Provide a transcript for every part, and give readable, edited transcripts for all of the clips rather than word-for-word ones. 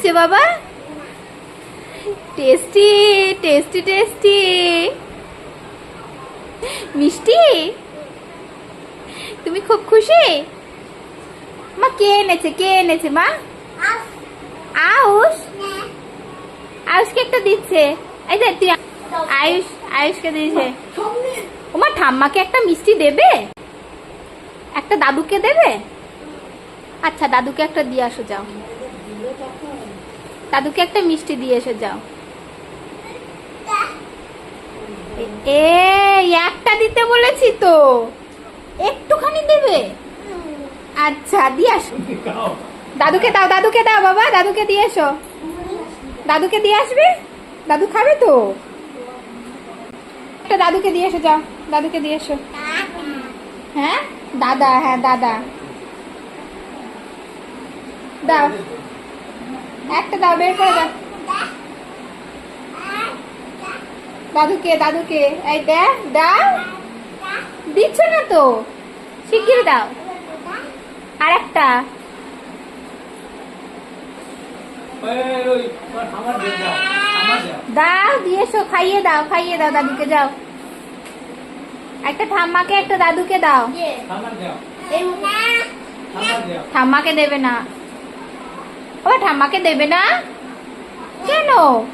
লাগছে বাবা? Tasty tasty tasty মিষ্টি। তুমি খুব খুশি? মা কে এনেছে মা? আয়ুষ। আয়ুষকে একটা দিচ্ছে। এই যে তুই আয়ুষকে দিয়েছে। ওমা ঠাম্মাকে একটা মিষ্টি দেবে? একটা দাদুকে দেবে? আচ্ছা দাদুকে একটা দিয়ে আসো যাও। দাদুকে একটা মিষ্টি দিয়ে এসে যাও। একটা দিতে বলেছি তো, একটুখানি দেবে। আচ্ছা দিয়ে আসো। দাদুকে দাও বাবা, দাদুকে দিয়ে এসো। দাদুকে দিয়ে আসবে, দাদু খাবে তো। একটা দাদুকে দিয়ে এসো যাও, দাদুকে দিয়ে এসো। হ্যাঁ দাদা, হ্যাঁ দাদা দাও, একটা দাও, বের করে দাও। দাদুকে এই দাও। দিচ্ছ না তো, শিগগির দাও। আর একটা দাও, দিয়ে এসো। খাইয়ে দাও দাদুকে, যাও। একটা ঠাম্মাকে একটা দাদুকে দাও। ঠাম্মাকে দেবে না? ও ঠাম্মাকে দেবে না কেন?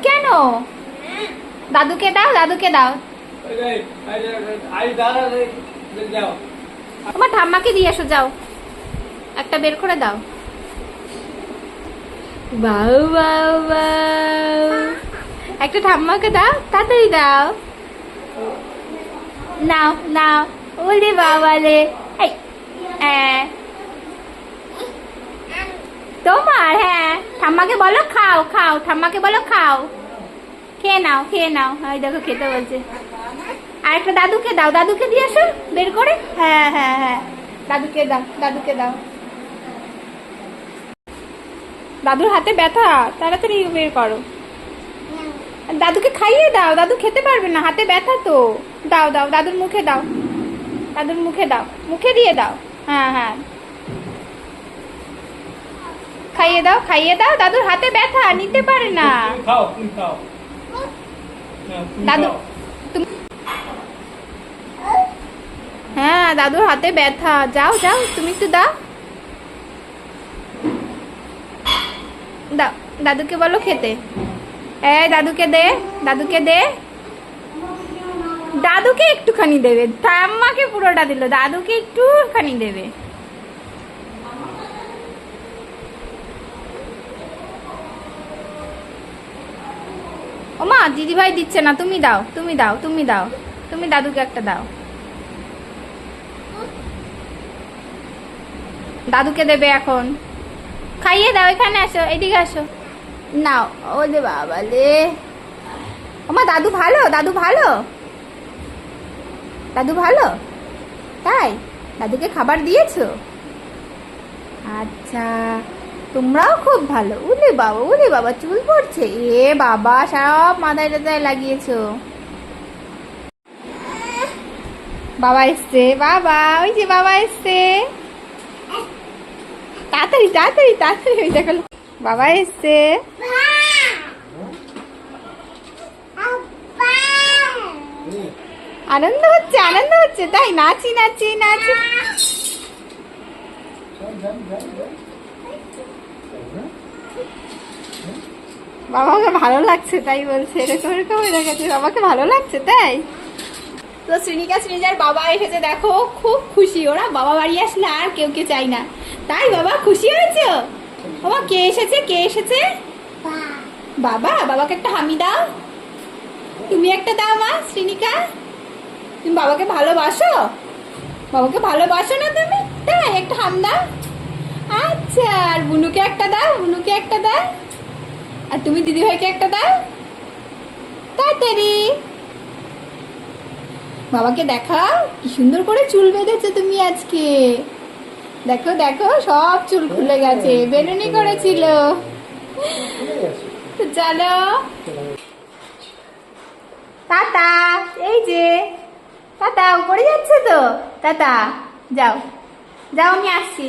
কেন? দাদুকে দাও তোমার ঠাম্মাকে দিয়ে এসো যাও। একটা বের করে দাও। বাউ বাউ বাউ, একটা ঠাম্মাকে দাও, তাড়াতাড়ি দাও। নাও নাও। ওলে বাবালে, এই তোমার? হ্যাঁ ঠাম্মাকে বলো খাও খাও, ঠাম্মাকে বলো খাও। খেয়ে নাও ওই দেখো খেতে বলছে। আর একটা দাদুকে দাও, দাদুকে দিয়ে আসো বের করে। হ্যাঁ হ্যাঁ হ্যাঁ, দাদুকে দাও। দাদুর হাতে ব্যথা, তাড়াতাড়ি বের করো। দাদুকে খাইয়ে দাও, দাদু খেতে পারবে না, হাতে ব্যথা তো। দাও দাদুর মুখে দাও, মুখে দিয়ে দাও। হ্যাঁ হ্যাঁ, খাইয়ে দাও, দাদুর হাতে ব্যথা, নিতে পারে না। দাদু হ্যাঁ, দাদুর হাতে ব্যথা। যাও তুমি একটু দাও। দাদুকে বলো খেতে। দাদুকে দে। দাদুকে একটুখানি দেবে, ঠাম্মাকে পুরোটা দিল, দাদুকে একটুখানি দেবে। ওমা দিদিভাই দিচ্ছে না, তুমি দাও। তুমি দাদুকে একটা দাও। দাদুকে দেবে এখন। খাইয়ে দাও, এখানে আসো, এদিকে আসো। নাও। ও যে বাবালে, ওমা দাদু ভালো তাই? দাদুকে খাবার দিয়েছো? আচ্ছা, তোমরাও খুব ভালো। উলে বাবা চুল পড়ছে। বাবা সব মাথায় টাথায় লাগিয়েছো। বাবা এসছে, ওই যে বাবা এসছে। তাড়াতাড়ি ওই দেখো বাবা এসছে। আনন্দ হচ্ছে তাই? নাচি। বাবাকে ভালো লাগছে তাই বলছে, এরকম দেখাচ্ছে বাবাকে ভালো লাগছে তাই। তো শ্রীনিকার বাবা এসেছে, দেখো খুব খুশি ওরা। বাবা বাড়ি আসলে আর কেউ চাই না, তাই বাবা খুশি হয়েছে। বাবা কে এসেছে? বাবাকে একটা হামি দাও। তুমি একটা দাও মা শ্রীনিকা। তুমি বাবাকে ভালোবাসো না তুমি? তাই একটা হাম দাও। আচ্ছা, আর বুনুকে একটা দাও। আর তুমি দিদিভাইকে একটা দাও তাড়াতাড়ি। বাবাকে দেখাও কি সুন্দর করে চুল বেঁধেছো তুমি আজকে। দেখো সব চুল খুলে গেছে, বেনুনি করেছিল। চলো টাটা। এই যে টাটা, উপরে যাচ্ছে তো। টাটা, যাও আমি আসছি।